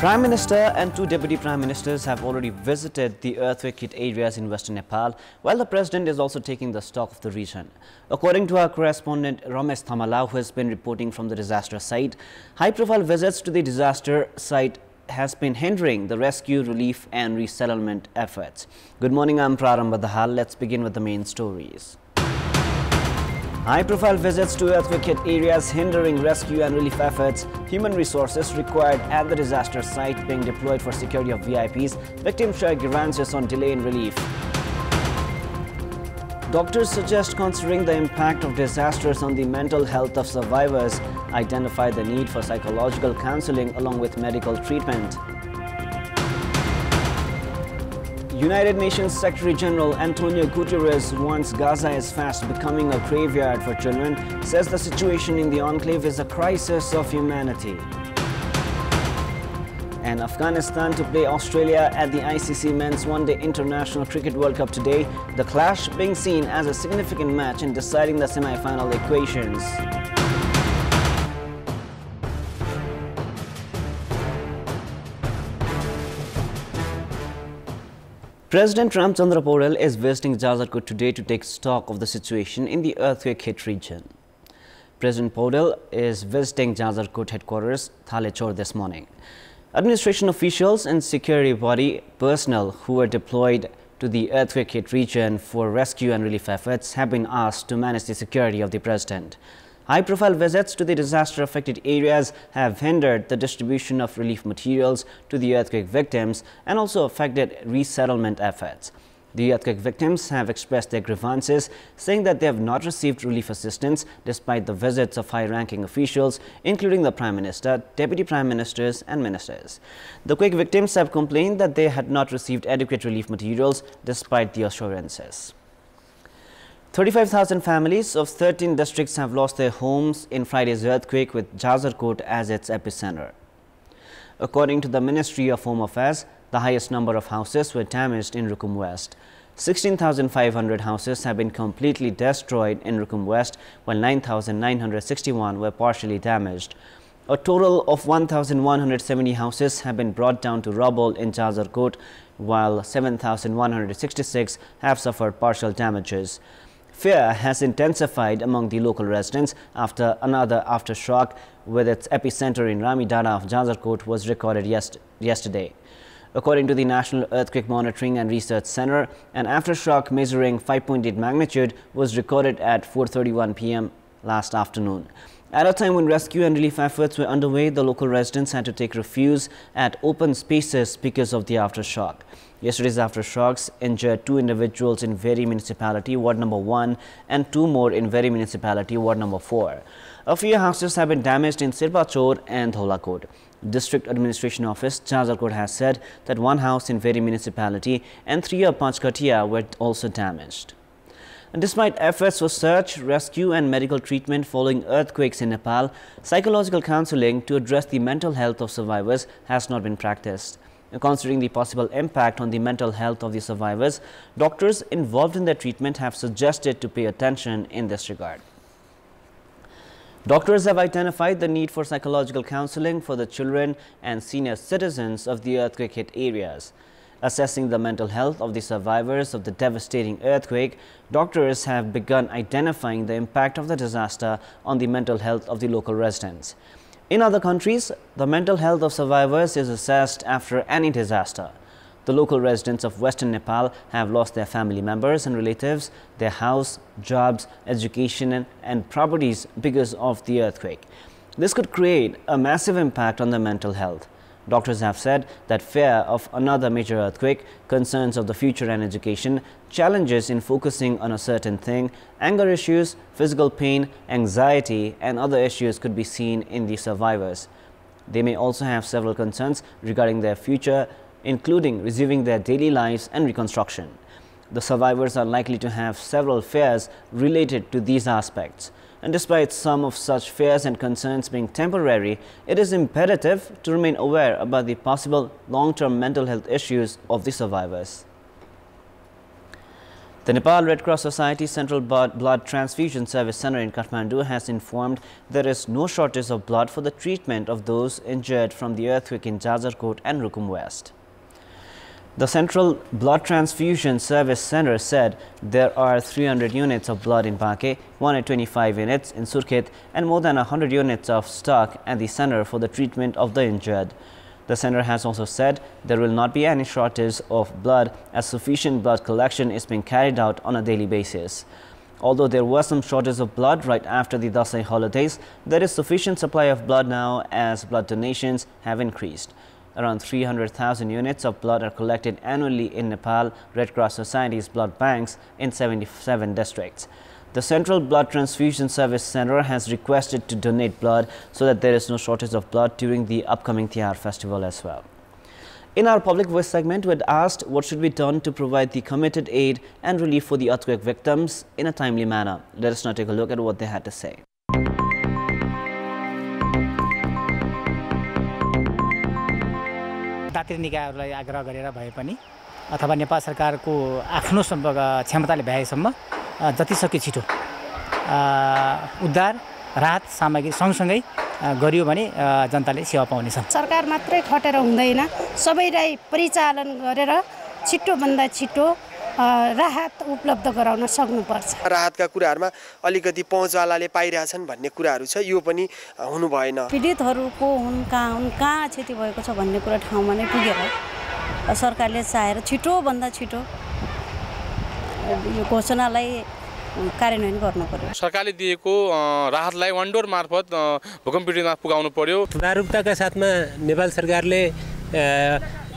Prime Minister and two Deputy Prime Ministers have already visited the earthquake-hit areas in Western Nepal, while the President is also taking the stock of the region. According to our correspondent Ramesh Thamala, who has been reporting from the disaster site, high-profile visits to the disaster site has been hindering the rescue, relief and resettlement efforts. Good morning, I'm Prarambha Dahal. Let's begin with the main stories. High-profile visits to earthquake-hit areas hindering rescue and relief efforts. Human resources required at the disaster site being deployed for security of VIPs. Victims share grievances on delay in relief. Doctors suggest considering the impact of disasters on the mental health of survivors. Identify the need for psychological counseling along with medical treatment. United Nations Secretary General Antonio Guterres warns Gaza is fast becoming a graveyard for children, says the situation in the enclave is a crisis of humanity. And Afghanistan to play Australia at the ICC Men's One-Day International Cricket World Cup today, the clash being seen as a significant match in deciding the semi-final equations. President Ramchandra Paul is visiting Jazarkot today to take stock of the situation in the earthquake-hit region. President Paul is visiting Jazarkot headquarters, Thalechor, this morning. Administration officials and security body personnel who were deployed to the earthquake-hit region for rescue and relief efforts have been asked to manage the security of the president. High-profile visits to the disaster-affected areas have hindered the distribution of relief materials to the earthquake victims and also affected resettlement efforts. The earthquake victims have expressed their grievances, saying that they have not received relief assistance despite the visits of high-ranking officials, including the Prime Minister, Deputy Prime Ministers and Ministers. The quake victims have complained that they had not received adequate relief materials despite the assurances. 35,000 families of 13 districts have lost their homes in Friday's earthquake, with Jazarkot as its epicenter. According to the Ministry of Home Affairs, the highest number of houses were damaged in Rukum West. 16,500 houses have been completely destroyed in Rukum West, while 9,961 were partially damaged. A total of 1,170 houses have been brought down to rubble in Jazarkot, while 7,166 have suffered partial damages. Fear has intensified among the local residents after another aftershock with its epicenter in Ramidara of Jazarkot was recorded yesterday. According to the National Earthquake Monitoring and Research Center, an aftershock measuring 5.8 magnitude was recorded at 4:31 p.m. last afternoon. At a time when rescue and relief efforts were underway, the local residents had to take refuge at open spaces because of the aftershock. Yesterday's aftershocks injured 2 individuals in Veri Municipality, Ward Number 1, and 2 more in Veri Municipality, Ward Number 4. A few houses have been damaged in Sirpachor and Dholakot. District Administration Office, Jazarkot, has said that 1 house in Veri Municipality and 3 of Panchkatia were also damaged. And despite efforts for search, rescue and medical treatment following earthquakes in Nepal, psychological counseling to address the mental health of survivors has not been practiced. Considering the possible impact on the mental health of the survivors, doctors involved in their treatment have suggested to pay attention in this regard. Doctors have identified the need for psychological counseling for the children and senior citizens of the earthquake-hit areas. Assessing the mental health of the survivors of the devastating earthquake, doctors have begun identifying the impact of the disaster on the mental health of the local residents. In other countries, the mental health of survivors is assessed after any disaster. The local residents of Western Nepal have lost their family members and relatives, their house, jobs, education and properties because of the earthquake. This could create a massive impact on their mental health. Doctors have said that fear of another major earthquake, concerns of the future and education, challenges in focusing on a certain thing, anger issues, physical pain, anxiety and other issues could be seen in the survivors. They may also have several concerns regarding their future, including resuming their daily lives and reconstruction. The survivors are likely to have several fears related to these aspects. And despite some of such fears and concerns being temporary, it is imperative to remain aware about the possible long-term mental health issues of the survivors. The Nepal Red Cross Society Central Blood Transfusion Service Center in Kathmandu has informed there is no shortage of blood for the treatment of those injured from the earthquake in Jajarkot and Rukum West. The Central Blood Transfusion Service Center said there are 300 units of blood in Bake, 125 units in Surkhet and more than 100 units of stock at the center for the treatment of the injured. The center has also said there will not be any shortage of blood as sufficient blood collection is being carried out on a daily basis. Although there was some shortage of blood right after the Dasai holidays, there is sufficient supply of blood now as blood donations have increased. Around 300,000 units of blood are collected annually in Nepal Red Cross Society's blood banks in 77 districts. The Central Blood Transfusion Service Center has requested to donate blood so that there is no shortage of blood during the upcoming Tihar festival as well. In our Public Voice segment, we had asked what should be done to provide the committed aid and relief for the earthquake victims in a timely manner. Let us now take a look at what they had to say. दातिर निकायहरूलाई आग्रह गरेर भए पनि अथवा नेपाल सरकारको आफ्नो क्षमताले भ्याएसम्म जति सक्यो छिटो उद्धार राहत सामग्री सँगसँगै गरियो भने जनताले सेवा पाउनेछन्। सरकार मात्रै खटेर हुँदैन, सबैलाई परिचालन गरेर छिटो भन्दा छिटो राहत उपलब्ध गराउन सक्नुपर्छ। राहतका कुराहरुमा अलिकति पहुँचवालाले पाइरहेछन् भन्ने कुराहरु छ, यो पनि हुनु भएन। पीडितहरुको कहाँ क्षति भएको छ भन्ने कुरा ठाउँमा नै पुगेर सरकारले चाहेर छिटो भन्दा छिटो यो घोषणालाई कार्यान्वयन गर्नु पर्यो। सरकारले दिएको राहतलाई वनडोर मार्फत भूकम्प पीडितमा पुगाउनु पर्यो। सुधारुकताका साथमा नेपाल सरकारले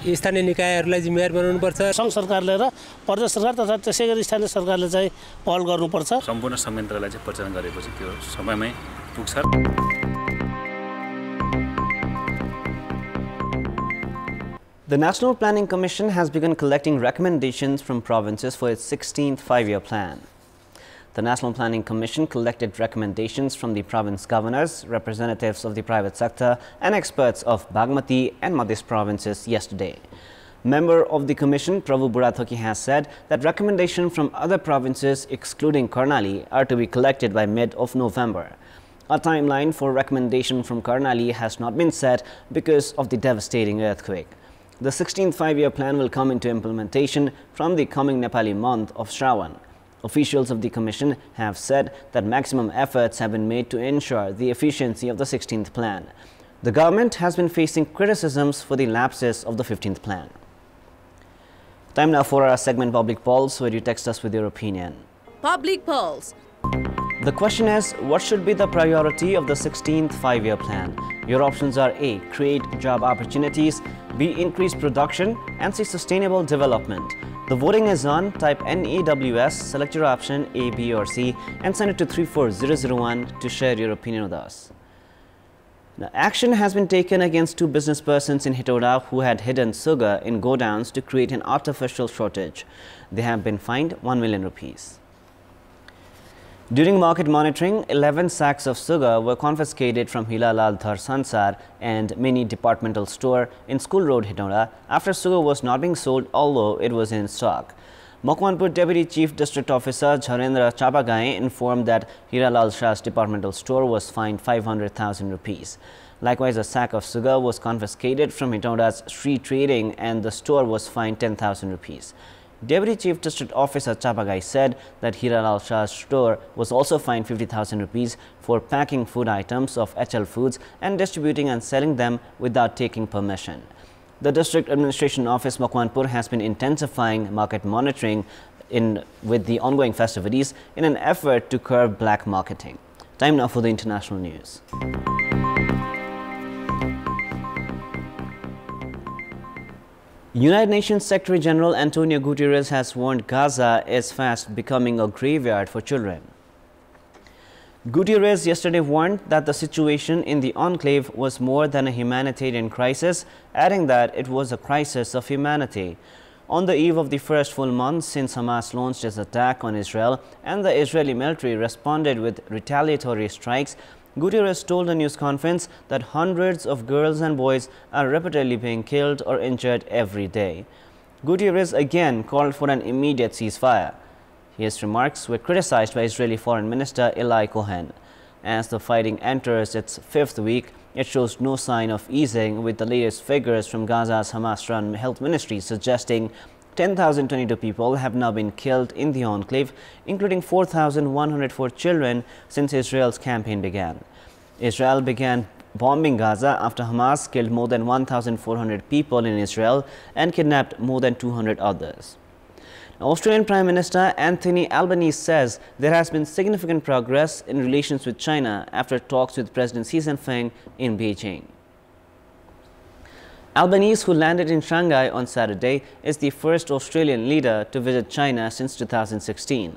स्थानीय निकायहरूलाई जिम्मेवार बनाउनु पर्छ। संघ सरकारले र प्रदेश सरकार तथा त्यसैगरी स्थानीय सरकारले चाहिँ पहल गर्नुपर्छ। सम्पूर्ण संयन्त्रलाई चाहिँ परिचालन गरेपछि त्यो समयमै पुग्छ। The National Planning Commission has begun collecting recommendations from provinces for its 16th five-year plan. The National Planning Commission collected recommendations from the province governors, representatives of the private sector and experts of Bagmati and Madhya provinces yesterday. Member of the commission, Prabhu Burathoki, has said that recommendations from other provinces, excluding Karnali, are to be collected by mid of November. A timeline for recommendation from Karnali has not been set because of the devastating earthquake. The 16th five-year plan will come into implementation from the coming Nepali month of Shravan. Officials of the Commission have said that maximum efforts have been made to ensure the efficiency of the 16th plan. The government has been facing criticisms for the lapses of the 15th plan. Time now for our segment Public Polls, where you text us with your opinion. Public Polls. The question is, what should be the priority of the 16th five-year plan? Your options are A. Create job opportunities, B. Increase production, and C. Sustainable development. The voting is on. Type NEWS, select your option A, B or C and send it to 34001 to share your opinion with us. Now, action has been taken against two business persons in Hitoda who had hidden sugar in godowns to create an artificial shortage. They have been fined 1 million rupees. During market monitoring, 11 sacks of sugar were confiscated from Hilalal Dhar Sansar and Mini Departmental Store in School Road, Hitoda, after sugar was not being sold, although it was in stock. Makwanpur Deputy Chief District Officer Jharendra Chapagai informed that Hilalal Shah's departmental store was fined 500,000 rupees. Likewise, a sack of sugar was confiscated from Hitoda's street trading and the store was fined 10,000 rupees. Deputy Chief District Officer Chapagai said that Hilalal Shah's store was also fined 50,000 rupees for packing food items of HL Foods and distributing and selling them without taking permission. The District Administration Office Makwanpur has been intensifying market monitoring with the ongoing festivities in an effort to curb black marketing. Time now for the international news. United Nations Secretary General Antonio Guterres has warned Gaza is fast becoming a graveyard for children. Guterres yesterday warned that the situation in the enclave was more than a humanitarian crisis, adding that it was a crisis of humanity. On the eve of the first full month since Hamas launched its attack on Israel and the Israeli military responded with retaliatory strikes, Guterres told a news conference that hundreds of girls and boys are repeatedly being killed or injured every day. Guterres again called for an immediate ceasefire. His remarks were criticized by Israeli Foreign Minister Eli Cohen. As the fighting enters its 5th week, it shows no sign of easing, with the latest figures from Gaza's Hamas-run health ministry suggesting 10,022 people have now been killed in the enclave, including 4,104 children since Israel's campaign began. Israel began bombing Gaza after Hamas killed more than 1,400 people in Israel and kidnapped more than 200 others. Australian Prime Minister Anthony Albanese says there has been significant progress in relations with China after talks with President Xi Jinping in Beijing. Albanese, who landed in Shanghai on Saturday, is the first Australian leader to visit China since 2016.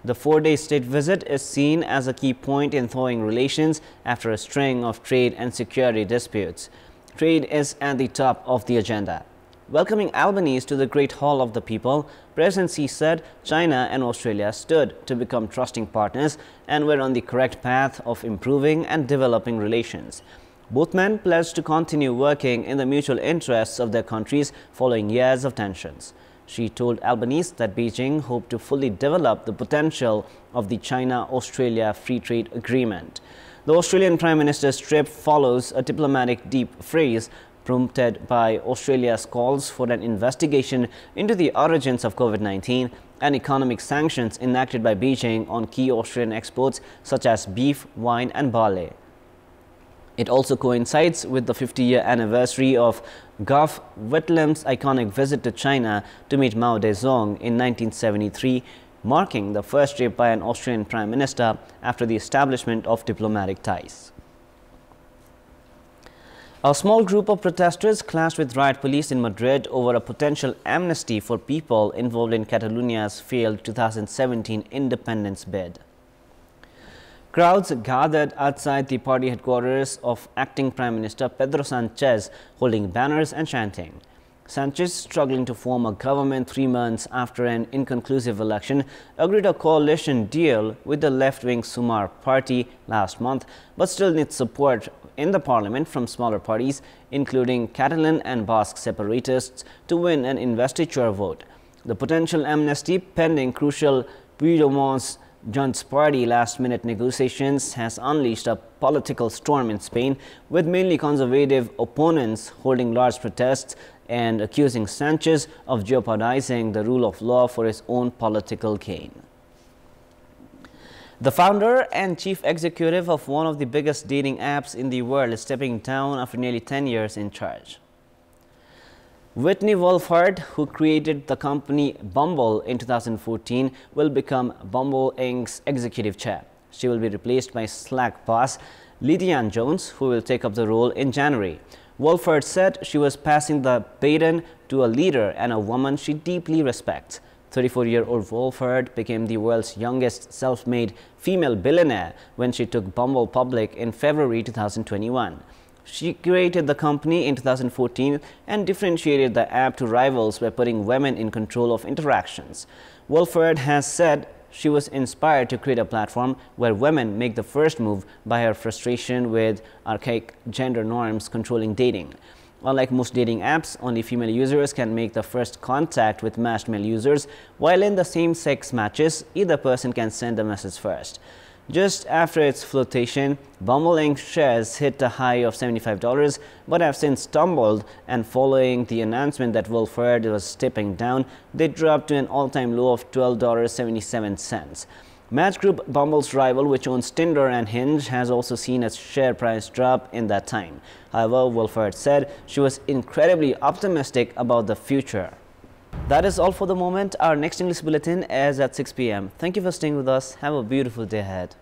The 4-day state visit is seen as a key point in thawing relations after a string of trade and security disputes. Trade is at the top of the agenda. Welcoming Albanese to the Great Hall of the People, President Xi said China and Australia stood to become trusting partners and were on the correct path of improving and developing relations. Both men pledged to continue working in the mutual interests of their countries following years of tensions. She told Albanese that Beijing hoped to fully develop the potential of the China-Australia Free Trade Agreement. The Australian Prime Minister's trip follows a diplomatic deep freeze prompted by Australia's calls for an investigation into the origins of COVID-19 and economic sanctions enacted by Beijing on key Australian exports such as beef, wine and barley. It also coincides with the 50-year anniversary of Gough Whitlam's iconic visit to China to meet Mao Zedong in 1973, marking the first trip by an Australian Prime Minister after the establishment of diplomatic ties. A small group of protesters clashed with riot police in Madrid over a potential amnesty for people involved in Catalonia's failed 2017 independence bid. Crowds gathered outside the party headquarters of acting Prime Minister Pedro Sanchez, holding banners and chanting. Sanchez, struggling to form a government 3 months after an inconclusive election, agreed a coalition deal with the left-wing Sumar party last month, but still needs support in the parliament from smaller parties, including Catalan and Basque separatists, to win an investiture vote. The potential amnesty, pending crucial Puigdemont's Junts party last-minute negotiations, has unleashed a political storm in Spain, with mainly conservative opponents holding large protests and accusing Sanchez of jeopardizing the rule of law for his own political gain. The founder and chief executive of one of the biggest dating apps in the world is stepping down after nearly 10 years in charge. Whitney Wolford, who created the company Bumble in 2014, will become Bumble Inc.'s executive chair. She will be replaced by Slack boss Lydian Jones, who will take up the role in January. Wolford said she was passing the baton to a leader and a woman she deeply respects. 34-year-old Wolford became the world's youngest self-made female billionaire when she took Bumble public in February 2021. She created the company in 2014 and differentiated the app to rivals by putting women in control of interactions. Wolford has said she was inspired to create a platform where women make the first move by her frustration with archaic gender norms controlling dating. Unlike most dating apps, only female users can make the first contact with matched male users, while in the same-sex matches, either person can send a message first. Just after its flotation, Bumble Inc. shares hit a high of $75, but have since tumbled, and following the announcement that Wolford was stepping down, they dropped to an all-time low of $12.77. Match Group, Bumble's rival, which owns Tinder and Hinge, has also seen its share price drop in that time. However, Wolford said she was incredibly optimistic about the future. That is all for the moment. Our next English bulletin is at 6 p.m. Thank you for staying with us. Have a beautiful day ahead.